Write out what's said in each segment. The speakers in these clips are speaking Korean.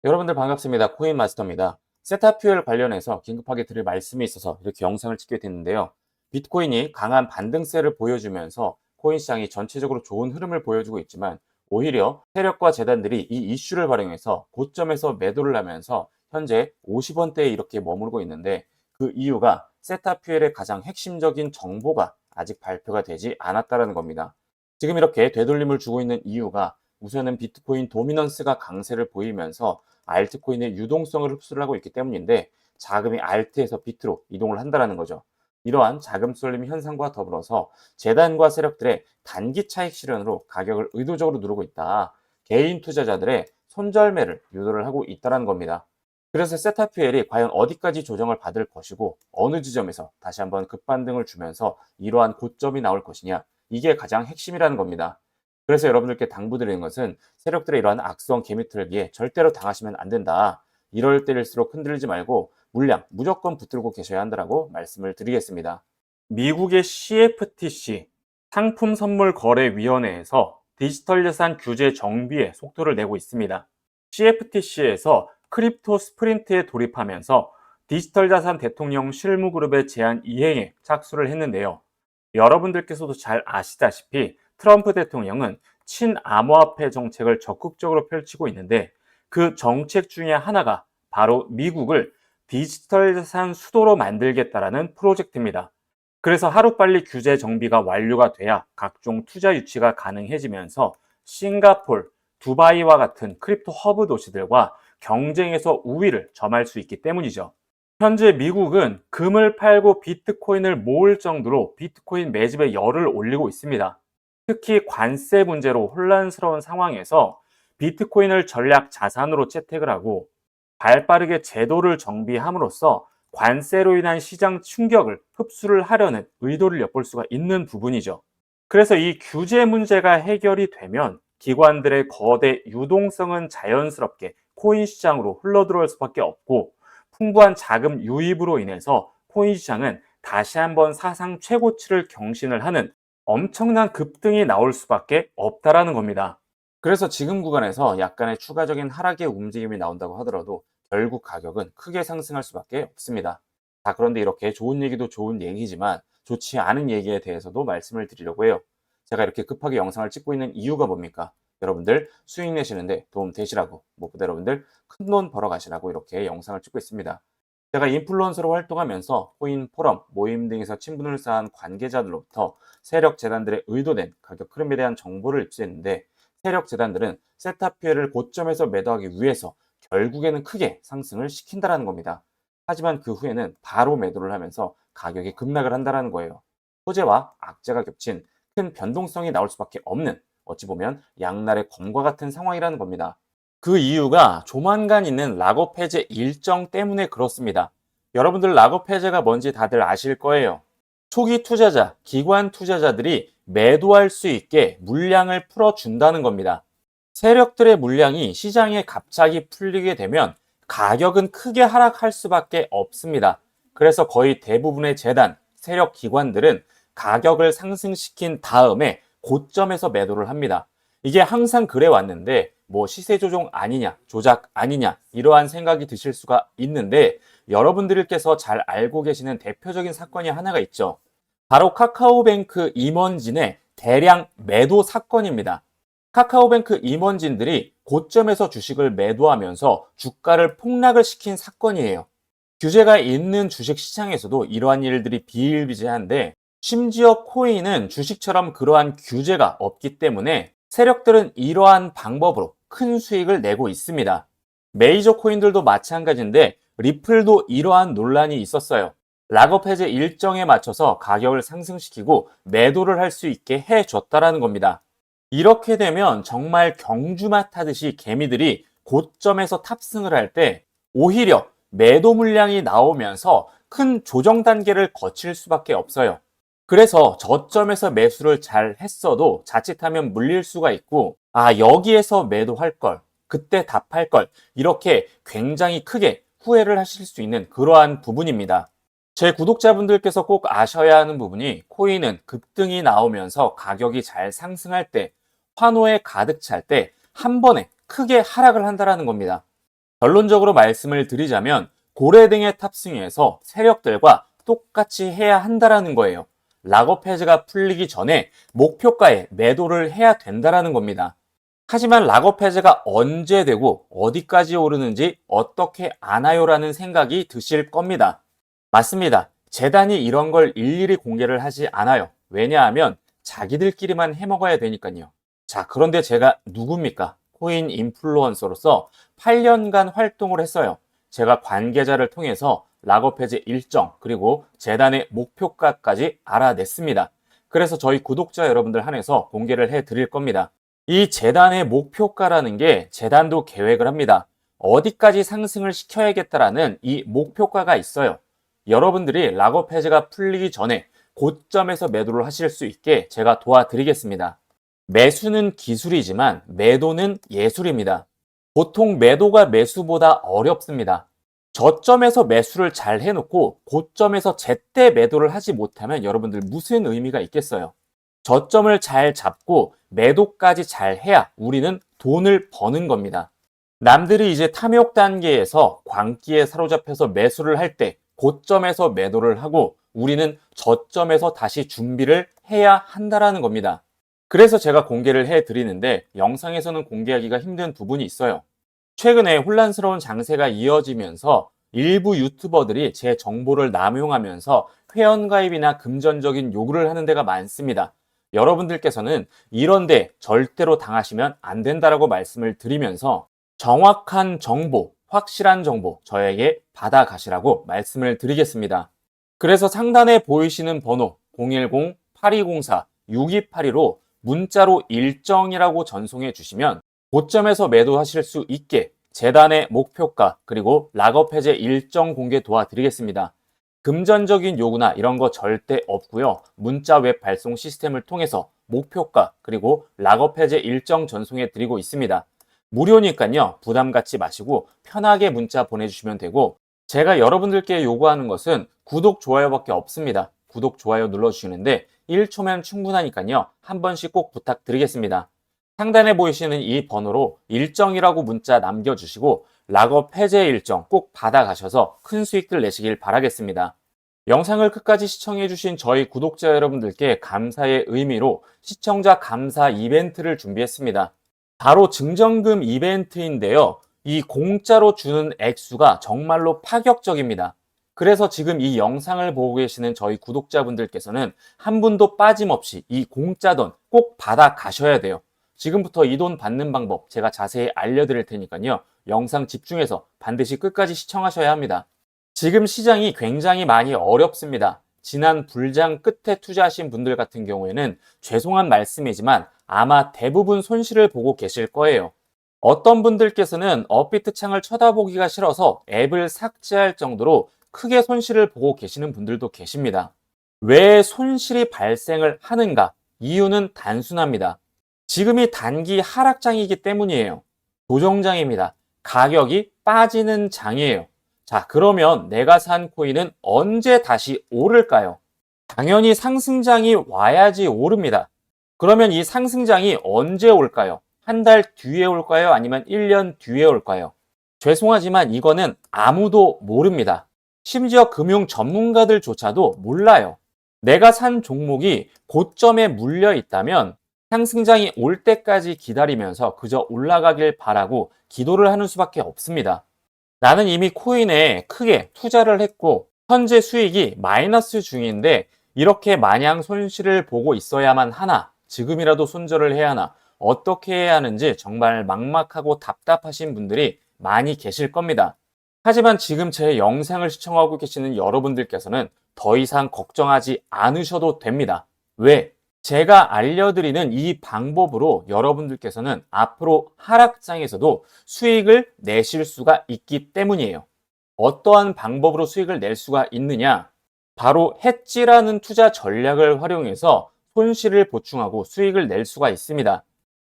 여러분들 반갑습니다. 코인마스터입니다. 세타퓨엘 관련해서 긴급하게 드릴 말씀이 있어서 이렇게 영상을 찍게 됐는데요. 비트코인이 강한 반등세를 보여주면서 코인 시장이 전체적으로 좋은 흐름을 보여주고 있지만 오히려 세력과 재단들이 이 이슈를 활용해서 고점에서 매도를 하면서 현재 50원대에 이렇게 머무르고 있는데 그 이유가 세타퓨엘의 가장 핵심적인 정보가 아직 발표가 되지 않았다는 겁니다. 지금 이렇게 되돌림을 주고 있는 이유가 우선은 비트코인 도미넌스가 강세를 보이면서 알트코인의 유동성을 흡수를 하고 있기 때문인데 자금이 알트에서 비트로 이동을 한다는 거죠. 이러한 자금 쏠림 현상과 더불어서 재단과 세력들의 단기 차익 실현으로 가격을 의도적으로 누르고 있다. 개인 투자자들의 손절매를 유도를 하고 있다는 겁니다. 그래서 세타퓨엘이 과연 어디까지 조정을 받을 것이고 어느 지점에서 다시 한번 급반등을 주면서 이러한 고점이 나올 것이냐, 이게 가장 핵심이라는 겁니다. 그래서 여러분들께 당부드리는 것은 세력들의 이러한 악성 개미틀기에 절대로 당하시면 안 된다. 이럴 때일수록 흔들리지 말고 물량 무조건 붙들고 계셔야 한다라고 말씀을 드리겠습니다. 미국의 CFTC 상품선물거래위원회에서 디지털 자산 규제 정비에 속도를 내고 있습니다. CFTC에서 크립토 스프린트에 돌입하면서 디지털 자산 대통령 실무그룹의 제안 이행에 착수를 했는데요. 여러분들께서도 잘 아시다시피 트럼프 대통령은 친암호화폐 정책을 적극적으로 펼치고 있는데 그 정책 중에 하나가 바로 미국을 디지털 자산 수도로 만들겠다라는 프로젝트입니다. 그래서 하루빨리 규제 정비가 완료가 돼야 각종 투자 유치가 가능해지면서 싱가폴, 두바이와 같은 크립토 허브 도시들과 경쟁에서 우위를 점할 수 있기 때문이죠. 현재 미국은 금을 팔고 비트코인을 모을 정도로 비트코인 매집에 열을 올리고 있습니다. 특히 관세 문제로 혼란스러운 상황에서 비트코인을 전략 자산으로 채택을 하고 발빠르게 제도를 정비함으로써 관세로 인한 시장 충격을 흡수를 하려는 의도를 엿볼 수가 있는 부분이죠. 그래서 이 규제 문제가 해결이 되면 기관들의 거대 유동성은 자연스럽게 코인 시장으로 흘러들어올 수밖에 없고 풍부한 자금 유입으로 인해서 코인 시장은 다시 한번 사상 최고치를 경신을 하는 엄청난 급등이 나올 수밖에 없다라는 겁니다. 그래서 지금 구간에서 약간의 추가적인 하락의 움직임이 나온다고 하더라도 결국 가격은 크게 상승할 수밖에 없습니다. 자, 그런데 이렇게 좋은 얘기도 좋은 얘기지만 좋지 않은 얘기에 대해서도 말씀을 드리려고 해요. 제가 이렇게 급하게 영상을 찍고 있는 이유가 뭡니까? 여러분들 수익 내시는데 도움 되시라고, 무엇보다 여러분들 큰 돈 벌어 가시라고 이렇게 영상을 찍고 있습니다. 제가 인플루언서로 활동하면서 코인 포럼, 모임 등에서 친분을 쌓은 관계자들로부터 세력 재단들의 의도된 가격 흐름에 대한 정보를 입수했는데 세력 재단들은 세타피엘을 고점에서 매도하기 위해서 결국에는 크게 상승을 시킨다는 겁니다. 하지만 그 후에는 바로 매도를 하면서 가격이 급락을 한다는 거예요. 호재와 악재가 겹친 큰 변동성이 나올 수밖에 없는, 어찌 보면 양날의 검과 같은 상황이라는 겁니다. 그 이유가 조만간 있는 락업 해제 일정 때문에 그렇습니다. 여러분들 락업 해제가 뭔지 다들 아실 거예요. 초기 투자자, 기관 투자자들이 매도할 수 있게 물량을 풀어준다는 겁니다. 세력들의 물량이 시장에 갑자기 풀리게 되면 가격은 크게 하락할 수밖에 없습니다. 그래서 거의 대부분의 재단, 세력 기관들은 가격을 상승시킨 다음에 고점에서 매도를 합니다. 이게 항상 그래 왔는데 뭐 시세 조종 아니냐, 조작 아니냐 이러한 생각이 드실 수가 있는데 여러분들께서 잘 알고 계시는 대표적인 사건이 하나가 있죠. 바로 카카오뱅크 임원진의 대량 매도 사건입니다. 카카오뱅크 임원진들이 고점에서 주식을 매도하면서 주가를 폭락을 시킨 사건이에요. 규제가 있는 주식 시장에서도 이러한 일들이 비일비재한데 심지어 코인은 주식처럼 그러한 규제가 없기 때문에 세력들은 이러한 방법으로 큰 수익을 내고 있습니다. 메이저 코인들도 마찬가지인데 리플도 이러한 논란이 있었어요. 락업 해제 일정에 맞춰서 가격을 상승시키고 매도를 할 수 있게 해줬다라는 겁니다. 이렇게 되면 정말 경주마 타듯이 개미들이 고점에서 탑승을 할 때 오히려 매도 물량이 나오면서 큰 조정 단계를 거칠 수밖에 없어요. 그래서 저점에서 매수를 잘 했어도 자칫하면 물릴 수가 있고, 아, 여기에서 매도할 걸, 그때 답할 걸, 이렇게 굉장히 크게 후회를 하실 수 있는 그러한 부분입니다. 제 구독자분들께서 꼭 아셔야 하는 부분이 코인은 급등이 나오면서 가격이 잘 상승할 때, 환호에 가득 찰 때 한 번에 크게 하락을 한다는 겁니다. 결론적으로 말씀을 드리자면 고래등에 탑승해서 세력들과 똑같이 해야 한다라는 거예요. 락업 해제가 풀리기 전에 목표가에 매도를 해야 된다라는 겁니다. 하지만 락업 해제가 언제 되고 어디까지 오르는지 어떻게 아나요라는 생각이 드실 겁니다. 맞습니다. 재단이 이런 걸 일일이 공개를 하지 않아요. 왜냐하면 자기들끼리만 해먹어야 되니까요. 자, 그런데 제가 누굽니까? 코인 인플루언서로서 8년간 활동을 했어요. 제가 관계자를 통해서 락업 해제 일정 그리고 재단의 목표가까지 알아냈습니다. 그래서 저희 구독자 여러분들 한해서 공개를 해드릴 겁니다. 이 재단의 목표가라는 게 재단도 계획을 합니다. 어디까지 상승을 시켜야겠다라는 이 목표가가 있어요. 여러분들이 락업 해제가 풀리기 전에 고점에서 매도를 하실 수 있게 제가 도와드리겠습니다. 매수는 기술이지만 매도는 예술입니다. 보통 매도가 매수보다 어렵습니다. 저점에서 매수를 잘 해놓고 고점에서 제때 매도를 하지 못하면 여러분들 무슨 의미가 있겠어요? 저점을 잘 잡고 매도까지 잘 해야 우리는 돈을 버는 겁니다. 남들이 이제 탐욕 단계에서 광기에 사로잡혀서 매수를 할 때 고점에서 매도를 하고 우리는 저점에서 다시 준비를 해야 한다라는 겁니다. 그래서 제가 공개를 해드리는데 영상에서는 공개하기가 힘든 부분이 있어요. 최근에 혼란스러운 장세가 이어지면서 일부 유튜버들이 제 정보를 남용하면서 회원가입이나 금전적인 요구를 하는 데가 많습니다. 여러분들께서는 이런데 절대로 당하시면 안 된다라고 말씀을 드리면서 정확한 정보, 확실한 정보 저에게 받아가시라고 말씀을 드리겠습니다. 그래서 상단에 보이시는 번호 010-8204-6282로 문자로 일정이라고 전송해 주시면 고점에서 매도하실 수 있게 재단의 목표가 그리고 락업 해제 일정 공개 도와드리겠습니다. 금전적인 요구나 이런 거 절대 없고요. 문자 웹 발송 시스템을 통해서 목표가 그리고 락업 해제 일정 전송해 드리고 있습니다. 무료니까요. 부담 갖지 마시고 편하게 문자 보내주시면 되고 제가 여러분들께 요구하는 것은 구독, 좋아요밖에 없습니다. 구독, 좋아요 눌러주시는데 1초면 충분하니까요. 한 번씩 꼭 부탁드리겠습니다. 상단에 보이시는 이 번호로 일정이라고 문자 남겨주시고 락업 해제 일정 꼭 받아가셔서 큰 수익들 내시길 바라겠습니다. 영상을 끝까지 시청해주신 저희 구독자 여러분들께 감사의 의미로 시청자 감사 이벤트를 준비했습니다. 바로 증정금 이벤트인데요. 이 공짜로 주는 액수가 정말로 파격적입니다. 그래서 지금 이 영상을 보고 계시는 저희 구독자분들께서는 한 분도 빠짐없이 이 공짜 돈 꼭 받아 가셔야 돼요. 지금부터 이 돈 받는 방법 제가 자세히 알려드릴 테니까요. 영상 집중해서 반드시 끝까지 시청하셔야 합니다. 지금 시장이 굉장히 많이 어렵습니다. 지난 불장 끝에 투자하신 분들 같은 경우에는 죄송한 말씀이지만 아마 대부분 손실을 보고 계실 거예요. 어떤 분들께서는 업비트 창을 쳐다보기가 싫어서 앱을 삭제할 정도로 크게 손실을 보고 계시는 분들도 계십니다. 왜 손실이 발생을 하는가? 이유는 단순합니다. 지금이 단기 하락장이기 때문이에요. 조정장입니다. 가격이 빠지는 장이에요. 자, 그러면 내가 산 코인은 언제 다시 오를까요? 당연히 상승장이 와야지 오릅니다. 그러면 이 상승장이 언제 올까요? 한 달 뒤에 올까요? 아니면 1년 뒤에 올까요? 죄송하지만 이거는 아무도 모릅니다. 심지어 금융 전문가들조차도 몰라요. 내가 산 종목이 고점에 물려 있다면 상승장이 올 때까지 기다리면서 그저 올라가길 바라고 기도를 하는 수밖에 없습니다. 나는 이미 코인에 크게 투자를 했고 현재 수익이 마이너스 중인데 이렇게 마냥 손실을 보고 있어야만 하나, 지금이라도 손절을 해야 하나, 어떻게 해야 하는지 정말 막막하고 답답하신 분들이 많이 계실 겁니다. 하지만 지금 제 영상을 시청하고 계시는 여러분들께서는 더 이상 걱정하지 않으셔도 됩니다. 왜? 제가 알려드리는 이 방법으로 여러분들께서는 앞으로 하락장에서도 수익을 내실 수가 있기 때문이에요. 어떠한 방법으로 수익을 낼 수가 있느냐? 바로 해지라는 투자 전략을 활용해서 손실을 보충하고 수익을 낼 수가 있습니다.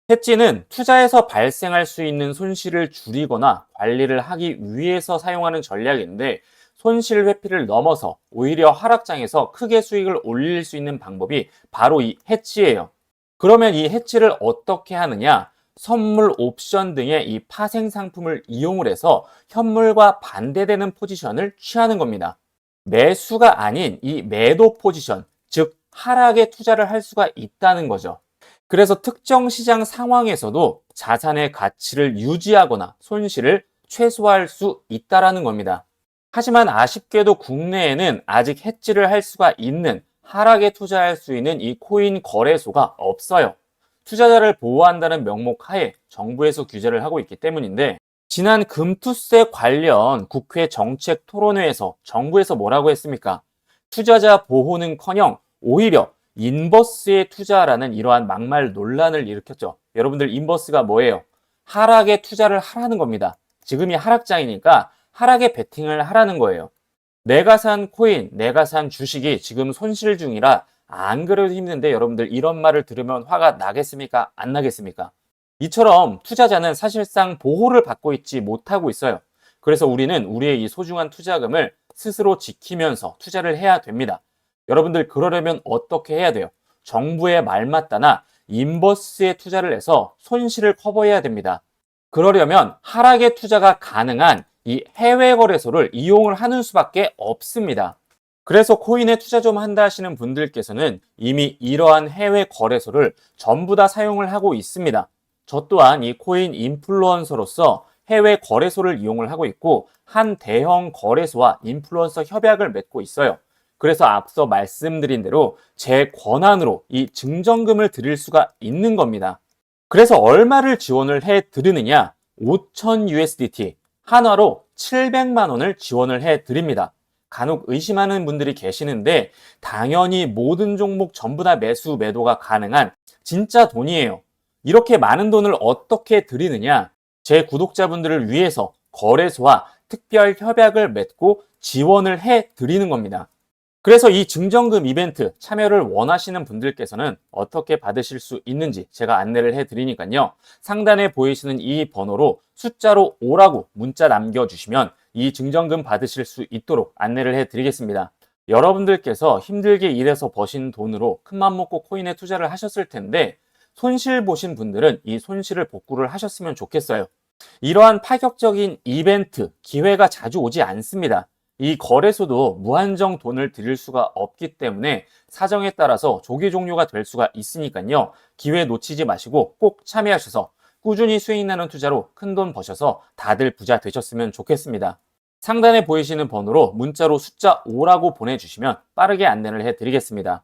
해지는 투자에서 발생할 수 있는 손실을 줄이거나 관리를 하기 위해서 사용하는 전략인데 손실 회피를 넘어서 오히려 하락장에서 크게 수익을 올릴 수 있는 방법이 바로 이 해지예요. 그러면 이 해지를 어떻게 하느냐? 선물 옵션 등의 이 파생 상품을 이용을 해서 현물과 반대되는 포지션을 취하는 겁니다. 매수가 아닌 이 매도 포지션, 즉 하락에 투자를 할 수가 있다는 거죠. 그래서 특정 시장 상황에서도 자산의 가치를 유지하거나 손실을 최소화할 수 있다라는 겁니다. 하지만 아쉽게도 국내에는 아직 해지를 할 수가 있는 하락에 투자할 수 있는 이 코인 거래소가 없어요. 투자자를 보호한다는 명목 하에 정부에서 규제를 하고 있기 때문인데 지난 금투세 관련 국회 정책 토론회에서 정부에서 뭐라고 했습니까? 투자자 보호는커녕 오히려 인버스에 투자라는 이러한 막말 논란을 일으켰죠. 여러분들 인버스가 뭐예요? 하락에 투자를 하라는 겁니다. 지금이 하락장이니까 하락에 베팅을 하라는 거예요. 내가 산 코인, 내가 산 주식이 지금 손실 중이라 안 그래도 힘든데 여러분들 이런 말을 들으면 화가 나겠습니까? 안 나겠습니까? 이처럼 투자자는 사실상 보호를 받고 있지 못하고 있어요. 그래서 우리는 우리의 이 소중한 투자금을 스스로 지키면서 투자를 해야 됩니다. 여러분들 그러려면 어떻게 해야 돼요? 정부의 말 맞다나 인버스에 투자를 해서 손실을 커버해야 됩니다. 그러려면 하락의 투자가 가능한 이 해외 거래소를 이용을 하는 수밖에 없습니다. 그래서 코인에 투자 좀 한다 하시는 분들께서는 이미 이러한 해외 거래소를 전부 다 사용을 하고 있습니다. 저 또한 이 코인 인플루언서로서 해외 거래소를 이용을 하고 있고 한 대형 거래소와 인플루언서 협약을 맺고 있어요. 그래서 앞서 말씀드린 대로 제 권한으로 이 증정금을 드릴 수가 있는 겁니다. 그래서 얼마를 지원을 해 드리느냐? 5,000 USDT, 한화로 700만 원을 지원을 해 드립니다. 간혹 의심하는 분들이 계시는데 당연히 모든 종목 전부 다 매수 매도가 가능한 진짜 돈이에요. 이렇게 많은 돈을 어떻게 드리느냐? 제 구독자분들을 위해서 거래소와 특별 협약을 맺고 지원을 해 드리는 겁니다. 그래서 이 증정금 이벤트 참여를 원하시는 분들께서는 어떻게 받으실 수 있는지 제가 안내를 해 드리니까요. 상단에 보이시는 이 번호로 숫자로 5라고 문자 남겨주시면 이 증정금 받으실 수 있도록 안내를 해 드리겠습니다. 여러분들께서 힘들게 일해서 버신 돈으로 큰맘 먹고 코인에 투자를 하셨을 텐데 손실 보신 분들은 이 손실을 복구를 하셨으면 좋겠어요. 이러한 파격적인 이벤트, 기회가 자주 오지 않습니다. 이 거래소도 무한정 돈을 드릴 수가 없기 때문에 사정에 따라서 조기 종료가 될 수가 있으니까요. 기회 놓치지 마시고 꼭 참여하셔서 꾸준히 수익 나는 투자로 큰돈 버셔서 다들 부자 되셨으면 좋겠습니다. 상단에 보이시는 번호로 문자로 숫자 5라고 보내주시면 빠르게 안내를 해드리겠습니다.